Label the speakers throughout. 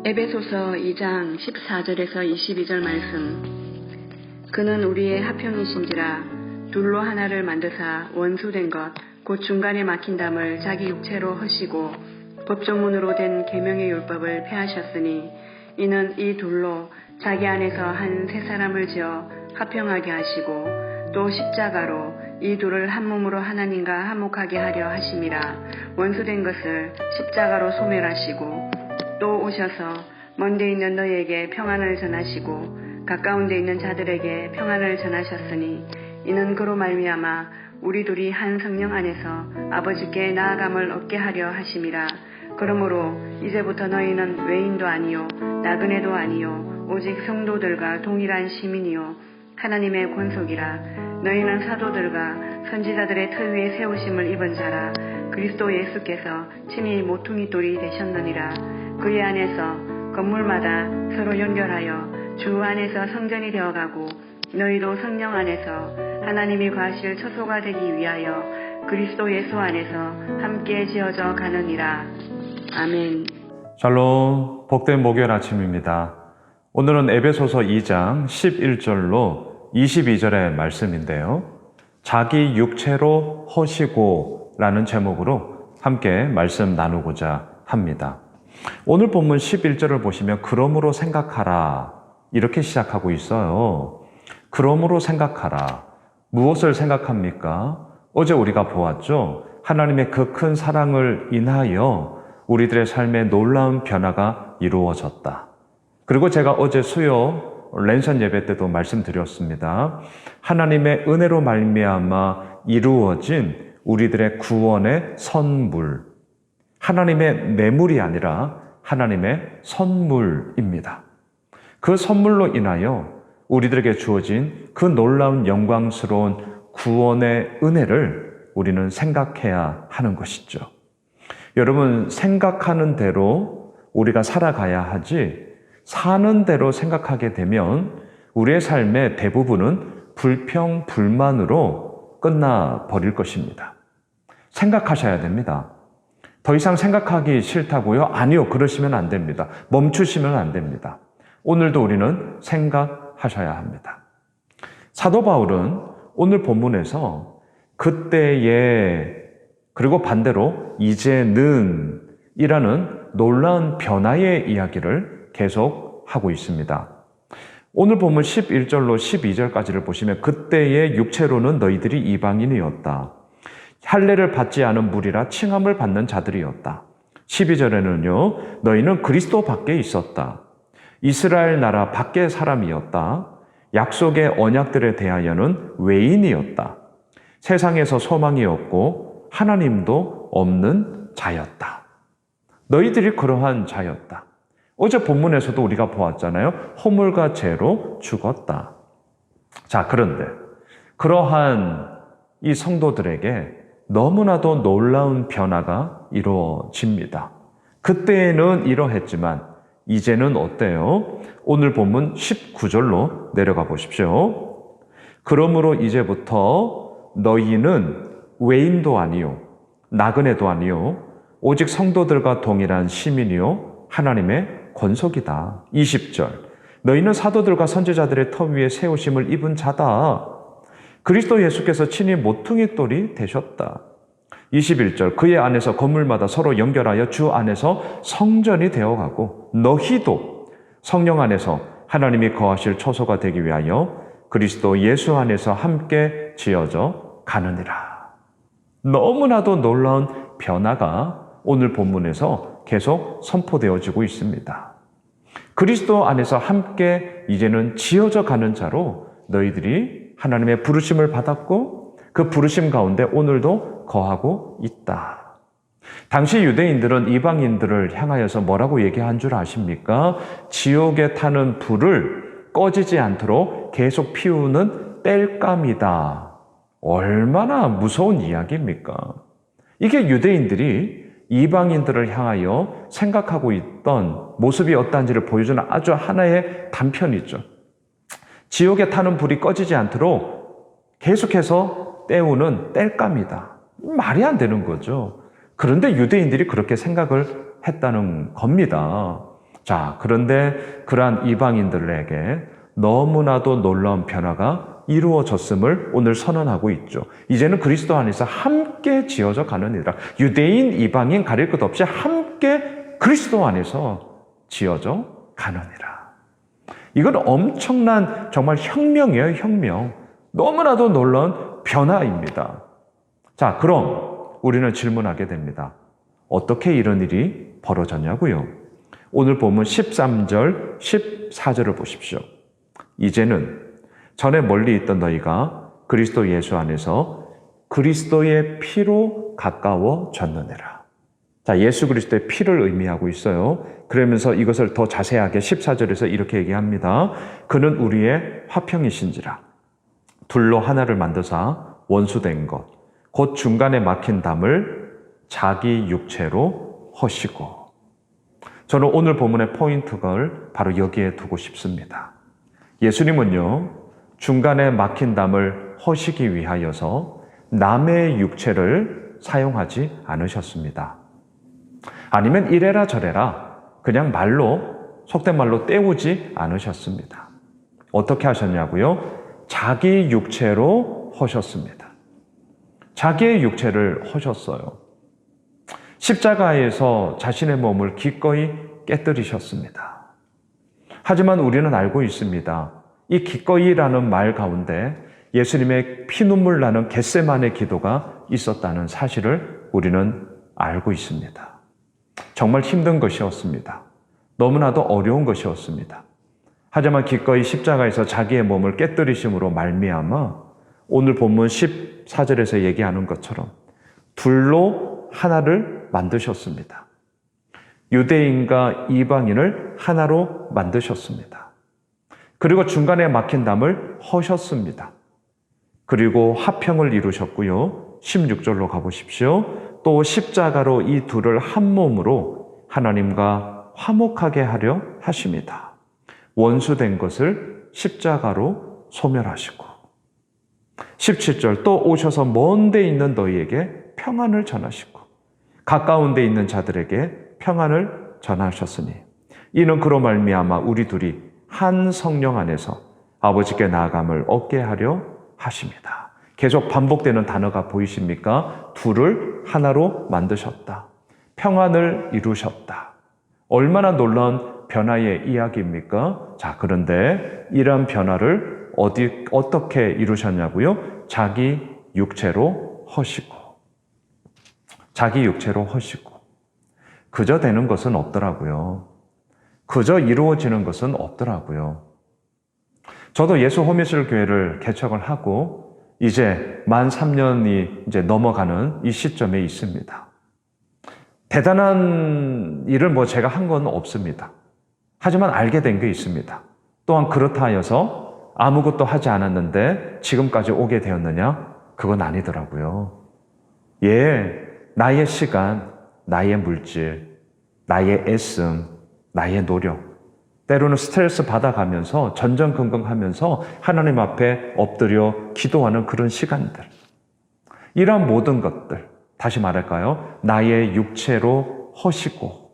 Speaker 1: 에베소서 2장 14절에서 22절 말씀. 그는 우리의 화평이신지라 둘로 하나를 만드사 원수된 것 곧 중간에 막힌 담을 자기 육체로 허시고 법조문으로 된 계명의 율법을 폐하셨으니 이는 이 둘로 자기 안에서 한 새 사람을 지어 화평하게 하시고 또 십자가로 이 둘을 한 몸으로 하나님과 화목하게 하려 하심이라. 원수된 것을 십자가로 소멸하시고 또 오셔서 먼데 있는 너희에게 평안을 전하시고 가까운 데 있는 자들에게 평안을 전하셨으니 이는 그로 말미암아 우리 둘이 한 성령 안에서 아버지께 나아감을 얻게 하려 하심이라. 그러므로 이제부터 너희는 외인도 아니요 나그네도 아니요 오직 성도들과 동일한 시민이요 하나님의 권속이라. 너희는 사도들과 선지자들의 터 위에 세우심을 입은 자라. 그리스도 예수께서 친히 모퉁이 돌이 되셨느니라. 그의 안에서 건물마다 서로 연결하여 주 안에서 성전이 되어가고 너희도 성령 안에서 하나님이 거하실 처소가 되기 위하여 그리스도 예수 안에서 함께 지어져 가느니라. 아멘.
Speaker 2: 샬롬, 복된 목요일 아침입니다. 오늘은 에베소서 2장 11절로 22절의 말씀인데요. 자기 육체로 허시고 라는 제목으로 함께 말씀 나누고자 합니다. 오늘 본문 11절을 보시면 그러므로 생각하라 이렇게 시작하고 있어요. 그러므로 생각하라. 무엇을 생각합니까? 어제 우리가 보았죠. 하나님의 그 큰 사랑을 인하여 우리들의 삶에 놀라운 변화가 이루어졌다. 그리고 제가 어제 수요 랜선 예배 때도 말씀드렸습니다. 하나님의 은혜로 말미암아 이루어진 우리들의 구원의 선물. 하나님의 뇌물이 아니라 하나님의 선물입니다. 그 선물로 인하여 우리들에게 주어진 그 놀라운 영광스러운 구원의 은혜를 우리는 생각해야 하는 것이죠. 여러분, 생각하는 대로 우리가 살아가야 하지 사는 대로 생각하게 되면 우리의 삶의 대부분은 불평, 불만으로 끝나버릴 것입니다. 생각하셔야 됩니다. 더 이상 생각하기 싫다고요? 아니요, 그러시면 안 됩니다. 멈추시면 안 됩니다. 오늘도 우리는 생각하셔야 합니다. 사도 바울은 오늘 본문에서 그때에 그리고 반대로 이제는 이라는 놀라운 변화의 이야기를 계속하고 있습니다. 오늘 본문 11절로 12절까지를 보시면 그때의 육체로는 너희들이 이방인이었다. 할례를 받지 않은 무리라 칭함을 받는 자들이었다. 12절에는요. 너희는 그리스도 밖에 있었다. 이스라엘 나라 밖의 사람이었다. 약속의 언약들에 대하여는 외인이었다. 세상에서 소망이 없고 하나님도 없는 자였다. 너희들이 그러한 자였다. 어제 본문에서도 우리가 보았잖아요. 허물과 죄로 죽었다. 자, 그런데 그러한 이 성도들에게 너무나도 놀라운 변화가 이루어집니다. 그때는 이러했지만 이제는 어때요? 오늘 본문 19절로 내려가 보십시오. 그러므로 이제부터 너희는 외인도 아니요 나그네도 아니요 오직 성도들과 동일한 시민이요 하나님의 권속이다. 20절 너희는 사도들과 선지자들의 터 위에 세우심을 입은 자다. 그리스도 예수께서 친히 모퉁이 돌이 되셨다. 21절 그의 안에서 건물마다 서로 연결하여 주 안에서 성전이 되어가고 너희도 성령 안에서 하나님이 거하실 처소가 되기 위하여 그리스도 예수 안에서 함께 지어져 가느니라. 너무나도 놀라운 변화가 오늘 본문에서 계속 선포되어지고 있습니다. 그리스도 안에서 함께 이제는 지어져 가는 자로 너희들이 하나님의 부르심을 받았고 그 부르심 가운데 오늘도 거하고 있다. 당시 유대인들은 이방인들을 향하여서 뭐라고 얘기한 줄 아십니까? 지옥에 타는 불을 꺼지지 않도록 계속 피우는 땔감이다. 얼마나 무서운 이야기입니까? 이게 유대인들이 이방인들을 향하여 생각하고 있던 모습이 어떠한지를 보여주는 아주 하나의 단편이죠. 지옥에 타는 불이 꺼지지 않도록 계속해서 때우는 땔감이다. 말이 안 되는 거죠. 그런데 유대인들이 그렇게 생각을 했다는 겁니다. 자, 그런데 그러한 이방인들에게 너무나도 놀라운 변화가 이루어졌음을 오늘 선언하고 있죠. 이제는 그리스도 안에서 함께 지어져 가느니라. 유대인, 이방인 가릴 것 없이 함께 그리스도 안에서 지어져 가느니라. 이건 엄청난 정말 혁명이에요, 혁명. 너무나도 놀라운 변화입니다. 자, 그럼 우리는 질문하게 됩니다. 어떻게 이런 일이 벌어졌냐고요? 오늘 본문 13절, 14절을 보십시오. 이제는 전에 멀리 있던 너희가 그리스도 예수 안에서 그리스도의 피로 가까워졌느니라. 자, 예수 그리스도의 피를 의미하고 있어요. 그러면서 이것을 더 자세하게 14절에서 이렇게 얘기합니다. 그는 우리의 화평이신지라. 둘로 하나를 만드사 원수된 것, 곧 중간에 막힌 담을 자기 육체로 허시고. 저는 오늘 본문의 포인트를 바로 여기에 두고 싶습니다. 예수님은요, 중간에 막힌 담을 허시기 위하여서 남의 육체를 사용하지 않으셨습니다. 아니면 이래라 저래라 그냥 말로, 속된 말로 때우지 않으셨습니다. 어떻게 하셨냐고요? 자기 육체로 허셨습니다. 자기의 육체를 허셨어요. 십자가에서 자신의 몸을 기꺼이 깨뜨리셨습니다. 하지만 우리는 알고 있습니다. 이 기꺼이라는 말 가운데 예수님의 피눈물 나는 겟세마네 기도가 있었다는 사실을 우리는 알고 있습니다. 정말 힘든 것이었습니다. 너무나도 어려운 것이었습니다. 하지만 기꺼이 십자가에서 자기의 몸을 깨뜨리심으로 말미암아 오늘 본문 14절에서 얘기하는 것처럼 둘로 하나를 만드셨습니다. 유대인과 이방인을 하나로 만드셨습니다. 그리고 중간에 막힌 담을 허셨습니다. 그리고 화평을 이루셨고요. 16절로 가보십시오. 또 십자가로 이 둘을 한 몸으로 하나님과 화목하게 하려 하십니다. 원수된 것을 십자가로 소멸하시고. 17절 또 오셔서 먼 데 있는 너희에게 평안을 전하시고 가까운 데 있는 자들에게 평안을 전하셨으니 이는 그로 말미암아 우리 둘이 한 성령 안에서 아버지께 나아감을 얻게 하려 하십니다. 계속 반복되는 단어가 보이십니까? 둘을 하나로 만드셨다. 평안을 이루셨다. 얼마나 놀라운 변화의 이야기입니까? 자, 그런데 이러한 변화를 어떻게 이루셨냐고요? 자기 육체로 허시고. 자기 육체로 허시고. 그저 되는 것은 없더라고요. 그저 이루어지는 것은 없더라고요. 저도 예수 호미술 교회를 개척을 하고 이제 만 3년이 이제 넘어가는 이 시점에 있습니다. 대단한 일을 제가 한 건 없습니다. 하지만 알게 된 게 있습니다. 또한 그렇다 하여서 아무것도 하지 않았는데 지금까지 오게 되었느냐? 그건 아니더라고요. 나의 시간, 나의 물질, 나의 애씀, 나의 노력, 때로는 스트레스 받아가면서 전전긍긍하면서 하나님 앞에 엎드려 기도하는 그런 시간들. 이러한 모든 것들, 다시 말할까요? 나의 육체로 허시고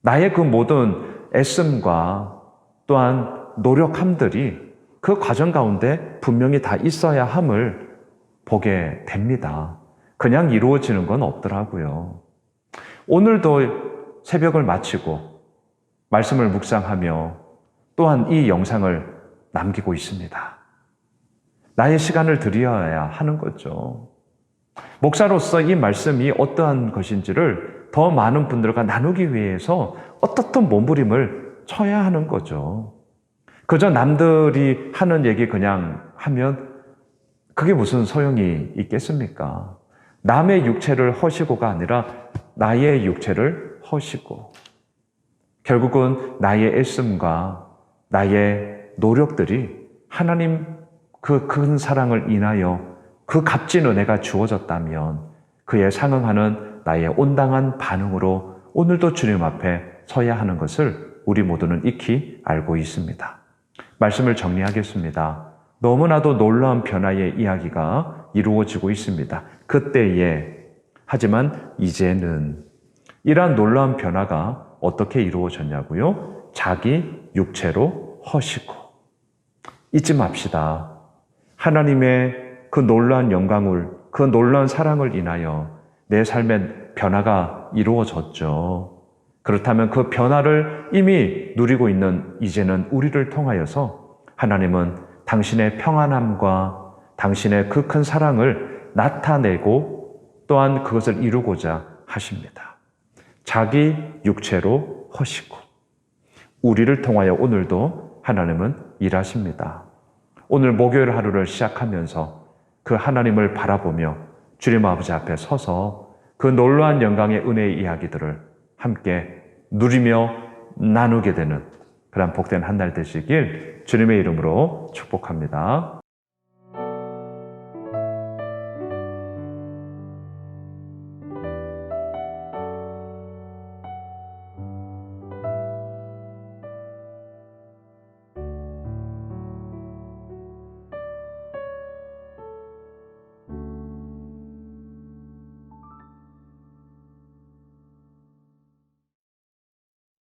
Speaker 2: 나의 그 모든 애씀과 또한 노력함들이 그 과정 가운데 분명히 다 있어야 함을 보게 됩니다. 그냥 이루어지는 건 없더라고요. 오늘도 새벽을 마치고 말씀을 묵상하며 또한 이 영상을 남기고 있습니다. 나의 시간을 드려야 하는 거죠. 목사로서 이 말씀이 어떠한 것인지를 더 많은 분들과 나누기 위해서 어떻든 몸부림을 쳐야 하는 거죠. 그저 남들이 하는 얘기 그냥 하면 그게 무슨 소용이 있겠습니까? 남의 육체를 허시고가 아니라 나의 육체를 허시고 결국은 나의 애씀과 나의 노력들이 하나님 그 큰 사랑을 인하여 그 값진 은혜가 주어졌다면 그에 상응하는 나의 온당한 반응으로 오늘도 주님 앞에 서야 하는 것을 우리 모두는 익히 알고 있습니다. 말씀을 정리하겠습니다. 너무나도 놀라운 변화의 이야기가 이루어지고 있습니다. 그때에 하지만 이제는 이러한 놀라운 변화가 어떻게 이루어졌냐고요? 자기 육체로 허시고. 잊지 맙시다. 하나님의 그 놀라운 영광을, 그 놀라운 사랑을 인하여 내 삶의 변화가 이루어졌죠. 그렇다면 그 변화를 이미 누리고 있는 이제는 우리를 통하여서 하나님은 당신의 평안함과 당신의 그 큰 사랑을 나타내고 또한 그것을 이루고자 하십니다. 자기 육체로 허시고 우리를 통하여 오늘도 하나님은 일하십니다. 오늘 목요일 하루를 시작하면서 그 하나님을 바라보며 주님 아버지 앞에 서서 그 놀라운 영광의 은혜의 이야기들을 함께 누리며 나누게 되는 그런 복된 한 날 되시길 주님의 이름으로 축복합니다.